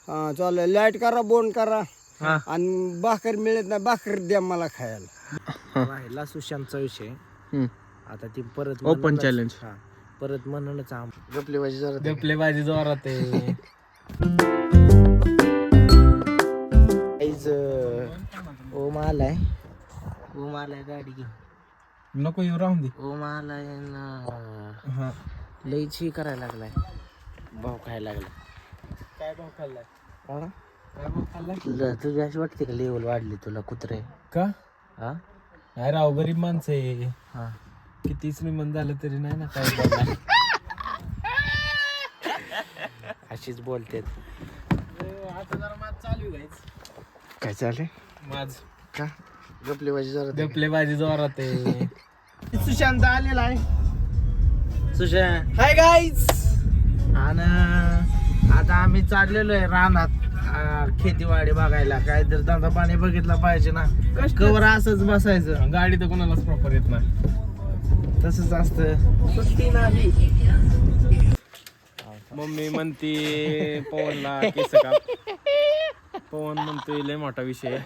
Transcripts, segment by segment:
हा चालेल. लाईट करा, बोन करा हा. आणि भाकर मिळत नाही, भाकर द्या मला खायला. राहिला सुशांतचा विषय. हम्म. आता ती परत ओपन म्हणूनच- चॅलेंज. हा, परत म्हणूनच गपली पाहिजे जरा. गपलेबाजी जोरात आहे. ओम आलाय. ओम आलाय गाडी घेऊन. नको येऊ राहून दे. ओम आलाय ना. हा. लईची करायला लागलाय. भाव खायला लागला. काय भाव खाल्लाय? हा? काय भाव खाल्लाय? तुझी अशी वाटते का लेवल वाढली तुला कुत्रे? का? हा नाही राव, गरीब माणसं आहे. हा. किती श्रीमंत झालं तरी नाही ना काय बोलणार. अशीच बोलते. आता जरा माझ चालू आहे. काय चालू माझ का? गपली पाहिजे जरा. गपलेबाजी जोरात आहे. सुशांत आलेला आहे. Sushant hi guys. आणि आता आम्ही चाललेलो आहे रानात खेतीवाडी बघायला. काय तर धंदा पाणी बघितला पाहिजे ना. कवर असंच बसायचं. गाडी तर कोणालाच प्रॉपर येत नाही. तसंच असतं. सुट्टी नाही. मम्मी म्हणते पवनला केस का. पवन म्हणतोय लय मोठा विषय आहे.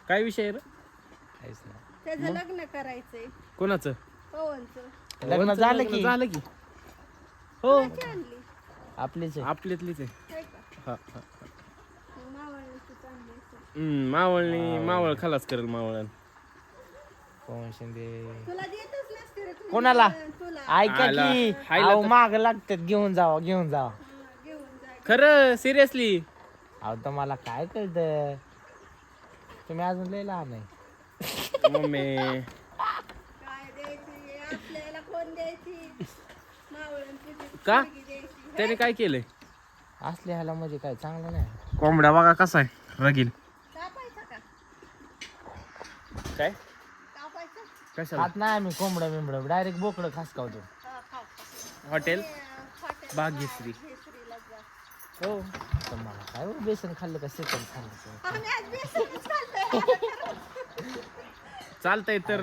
काय विषय आहे रे? काहीच नाही. त्याचं लग्न करायचंय कोणाचं? पवनचं. लग्न झालं की झालं की हो. आणली आपलीच आहे. आपल्यातलीच आहे. काय का हा हा. मावळ्यांची चांगली असेल. मावळणी मावळ खलास करेल मावळण. पवन शिंदे तुला देतच नसते रे तुम्ही. कोणाला? तुला ऐका आला. की हायला अहो तर- माग लागतात. घेऊन जावा घेऊन जावा. घेऊन जाय. खरं सिरियसली. अहो तर मला काय कळतं. तुम्ही अजून लय लहान आहे. मम्मी काय द्यायची आपल्याला कोण द्यायची? मावळण तुझी का? पोरगी द्यायची. त्याने काय केलंय? असले ह्याला म्हणजे काय चांगलं नाही. कोंबडा बघा कसा आहे रगील. कापायचा का? काय कापायचा? कशाला? खात नाही आम्ही कोंबडं बिंबडं. डायरेक्ट बोकडं खास खावतो. हा, खाऊ. Hotel hotel Bhagyashree. भाग्यश्रीला जा. हो. तर मला काय हो, बेसन खाल्लं का सेकंड खाल्लं. आम्ही आज बेसनच खाल्लंय. चालतंय तर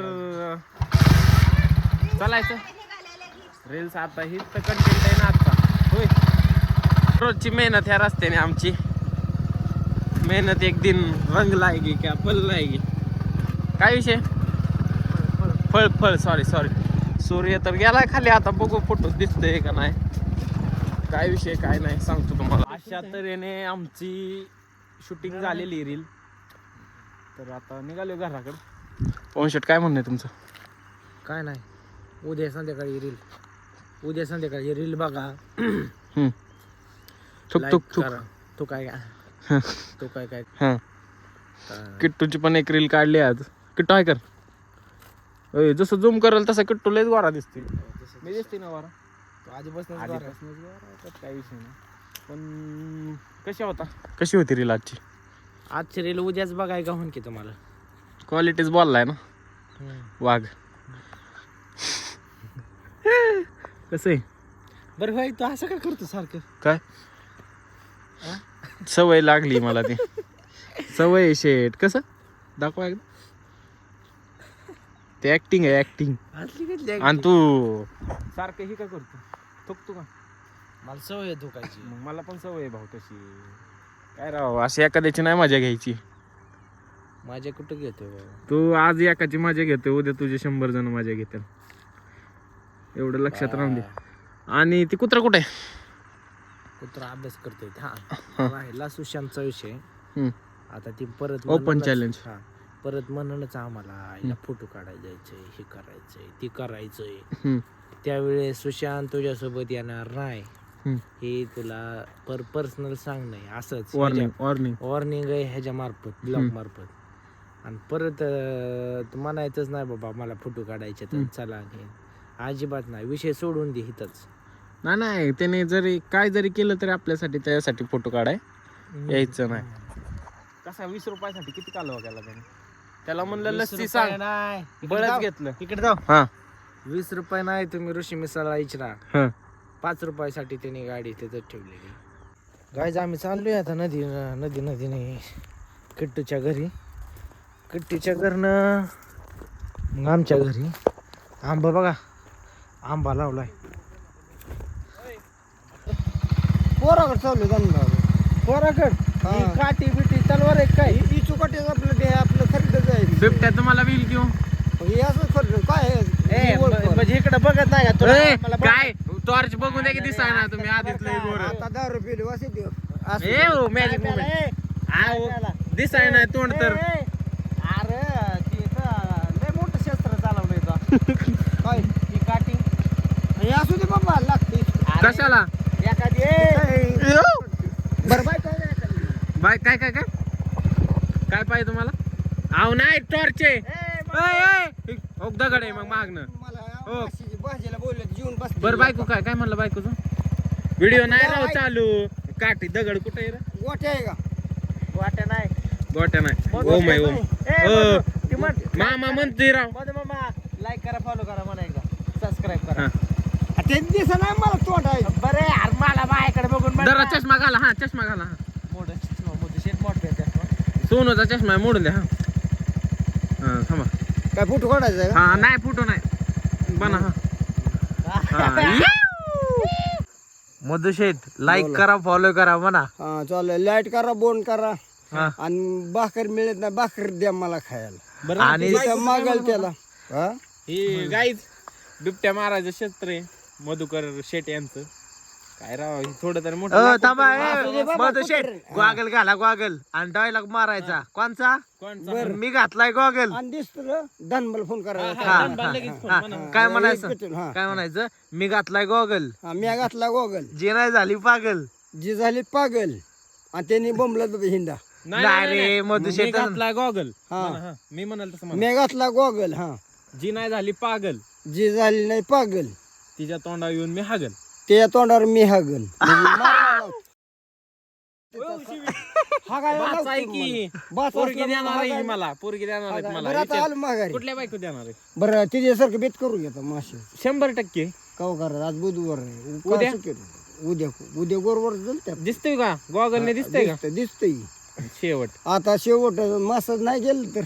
चालायचं. निघालेले की. रील्स आता ही तर कंटेंट आहे ना आजचा. होय. रोजची मेहनत ह्या रस्त्याने आमची. मेहनत एक दिन रंग लाएगी क्या फल लाएगी. काय विषय? फळ फळ सॉरी सूर्य तर गेलाय खाली. आता बघू फोटो दिसतोय का नाही. काय विषय काय नाही सांगतो तुम्हाला. अशा तऱ्हेने आमची शूटिंग झालेली रील. तर आता निघालो घराकडे. पवनशेट काय म्हणणं आहे तुमचं? काय नाही. उद्या संध्याकाळी रील बघा. थुक Like थुक थुक. करा. तू काय तू काय हां. किट्टूची पण एक रील काढली आज. किट्टू आहे कर. ओय जसं झूम करेल तसं किट्टू लयच गोरा दिसते. मी दिसते ना गोरा. आधीपासून आधीपासूनच गोरा आहे, त्यात काय विषय नाही. पण कशी होती रील आजची? आजची रील उद्याच बघाय का की तुम्हाला. क्वालिटीच बोललाय ना वाघ. कसं आहे? बरं भाई तू असं का करतो सारखं. काय सवय लागली मला ती. सवय शेट. कसं दाखवा एकदा. ते ऍक्टिंग आहे ऍक्टिंग. आणि तू सारखं ही का करतो? थुकतो का? मला सवय आहे धुकायची. मग मला पण सवय आहे भाऊ तशी. काय राव अशी एखाद्याची नाही मजा घ्यायची. माझ्या कुठं घेतो बाबा. तू आज एकाची मजा घेतो, उद्या तुझे 100 जण मजा घेतील. एवढं लक्षात राहून दे. आणि ती कुत्रा कुठे आहे? कुत्रा अभ्यास करतोय. हा राहिला सुशांतचा विषय. हम्म. आता ती परत ओपन म्हणूनच- चॅलेंज. हा, परत म्हणूनच आम्हाला आईला फोटो काढायला जायचंय, हे करायचंय, ते करायचंय. हम्म. त्यावेळेस सुशांत तुझ्यासोबत येणार नाही. हम्म. हे तुला पर्सनल सांग नाही असंच वॉर्निंग. वॉर्निंग आहे ह्याच्या मार्फत ब्लॉग मार्फत. आणि परत तू म्हणायचंच नाही बाबा मला फोटो काढायचे तर चला. हे अजिबात नाही. विषय सोडून दे इथंच. नाही त्याने जरी काय जरी केलं तरी आपल्यासाठी त्यासाठी फोटो काढाय यायचं नाही. कसा 20 रुपयासाठी किती कालवा केला त्याने. त्याला म्हणलं लस्सी सांग. नाही बळच घेतलं. इकडे जाऊ. हा 20 रुपये नाही. तुम्ही ऋषी मिसाला इचरा. हा. 5 रुपयासाठी त्याने गाडी तिथं ठेवलेली. गाईज आम्ही चाललोय आता नदी नाही किट्टूच्या घरी. किट्टूच्या घरनं मग आमच्या घरी. आंबा बघा. आंबा लावलाय. पोराकडे चालू धंदा. पोराकड हा. ही काठी बिटी तलवार आहे काय ही चुकाटीच आपलं ते आपलं खरेदच आहे बिबट्या तुम्हाला होईल किंवा हे असं खरेद काय आहे? ही ओळख पण. म्हणजे इकडे बघत नाही का तुला मला बघ- काय टॉर्च बघून द्या की दिसाय ना तुम्ही आधीच लय गोर आता 10 रुपये वासे देऊ असं. ए हो मॅजिक काय मोमेंट प्याला? दिसाय नाही तोंड तर ए, ए, अरे ती इथं लय मोठं शस्त्र चालवलंय इथं. काय ही काठी हे असू दे बाबा लागते अरे, कशाला एखादी ए, बरं बाय काय नाही खाल्ली. बाय काय काय काय काय पाहिजे तुम्हाला आव नाही टॉर्च आहे दगड आहे मग मागणं मला हो. माशीची भाजीला बोलले जीवन बस बरं बायको काय काय म्हणलं बायकोचं व्हिडिओ नाही राव चालू काठी दगड कुठे आहे रे गोटे आहे का वाट्या नाही गोट्या नाही मधु ओम आहे ओम ए, हो. मधु, ती म्हण मामा म्हणतोय राव मधु मामा लाईक करा फॉलो करा म्हणा एकदा सबस्क्राईब करा हा. ते दिसत नाही मला तोंड आहे बरे यार मला माझ्याकडे बघून म्हण जरा ना. चष्मा घाला हा चष्मा घाला हा मोठं चष्मा मोठं शेट मोठं आहे चष्मा सोनूचा चष्मा आहे, मोडून द्या हा हा थांबा काय फोटो काढायचा आहे का हा नाही फुटो नाही बना हा मधु शेट लाईक बोला. करा फॉलो करा म्हणा हा चालेल लाईट करा बोन करा हा. आणि भाकर मिळत नाही भाकर द्या मला खायला बरं आणि तिथं मागाल त्याला हा ही गाईज बिबट्या मारायचं शस्त्र आहे मधुकर शेट यांचं काय राव हे थोडं तरी मोठं लाकूड थांबा तरी- असू दे बाबा, मधु शेट कुठं- गॉगल घाला गॉगल आणि डायलॉग मारायचा कोणचा कोणचा? मी घातलाय गॉगल आणि दिसतं धनबल फोन करायचा हा, हा, धनबाद लगेच फोन म्हणा. काय हा, म्हणायचं एक भेटून, हा. काय म्हणायचं मी घातलाय गॉगल हा मी घातला गोगल जी नाही झाली पागल जी झाली पागल आणि त्यांनी बोंबलत हिंडा नाही रे, मधु मी शेट- घातलाय गॉगल हा. म्हणा, हा. मी म्हणाल तसं म्हणा. मी घातला गोगल हा जी नाही झाली पागल जी झाली नाही पागल तिच्या तोंडावर येऊन मी हागल त्या तोंडावर मी हागल म्हणजे मारायला लावतो. हागायला बाचा लावतो आहे की मला. बाचा पोरगी असला देणार आहे हागायला- मला पोरगी देणार आहेत हागायला. मला बरं आता विचार. आलो माघारी कुठल्या बायको देणार आहे बरं तिच्यासारखं बेत करून घेतो मासे 100% कव करा आज बुधवार आहे उद्या? उद्या उद्या गोरवर जलत्या दिसतोय का गॉगलने दिसतंय का दिसतंय शेवट आता शेवट मासच नाही गेलं तर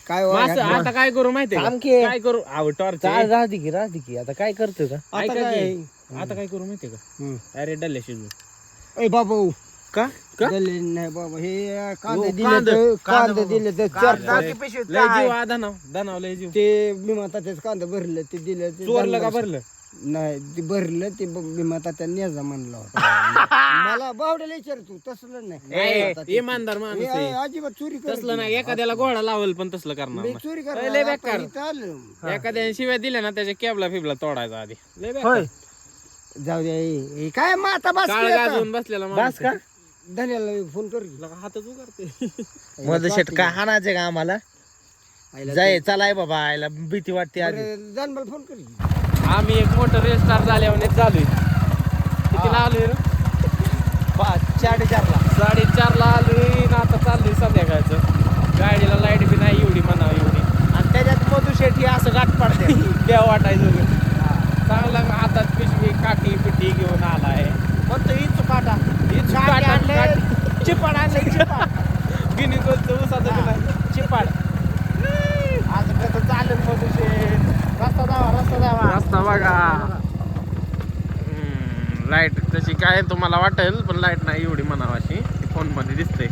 काय मग वाया असं घातलं. आता काय करू माहितीये का? थांब की. काय करू आव टॉर्च राहते की आता काय करतोय का आता ऐका काय की. आता काय करू माहितीये का हं. अरे डल्ले शिजू ए बाबा हो. का का गल्ले नाही बाबा हे कांदे हो, दिले कांदे. तर कांदे कांदे दिले तर चार कांदा की पिशवीत लय काय? जीव दानाव लय जीव ते विमाता त्याच कांदा भरलं ते दिलं ते चोरलं का धनगर- भरलं नाही ते भरलं ते विमाता त्या नेजा म्हणला होता मला बावड्याला विचार तू तसलं नाही नाही, इमानदार माणूस हे आहे. अजिबात चोरी करत तसलं नाही एखाद्याला घोडा लावल पण तसलं करणार मी नाही. चोरी लय लय करणार बेकार. आता इथं आलो. एखाद्याने शिव्या दिल्या ना त्याच्या केबला फिबला तोडायचा आधी लय बेकार. होय जाऊ द्या हे काय मग आता बस काळ की आता. गाजवून बसलेला बस का धन्याला फोन कर की. लगा हातच उगारते मधु शेट का हाणायचे का आम्हाला आईला जाय चलाय बाबा आयला भीती वाटते आधी बरं, जानबाला फोन कर की. आम्ही एक मोठं रेस्टार झाल्यावर चालू कितीला आलोय रे 4:30 4:30 आलोय ना आता चाललोय संध्याकाळचं गाडीला लाईट बी नाही एवढी म्हणावं एवढी आणि त्याच्यात मधु शेट ही असं गाठ पडते देव वाटायचं चांगला हातात पिशवी काठी पिठी घेऊन आलाय फक्त हीच काटा हीच काटा, आणले चिपाड आणले चिपाड गिनीकोलचं उसाचं बी नाही. चिपाड आज कसं चालेल मधु शेट रस्ता जावा रस्ता बघा लाईट तशी काय तुम्हाला वाटेल पण लाईट नाही एवढी म्हणावं अशी फोन मध्ये दिसते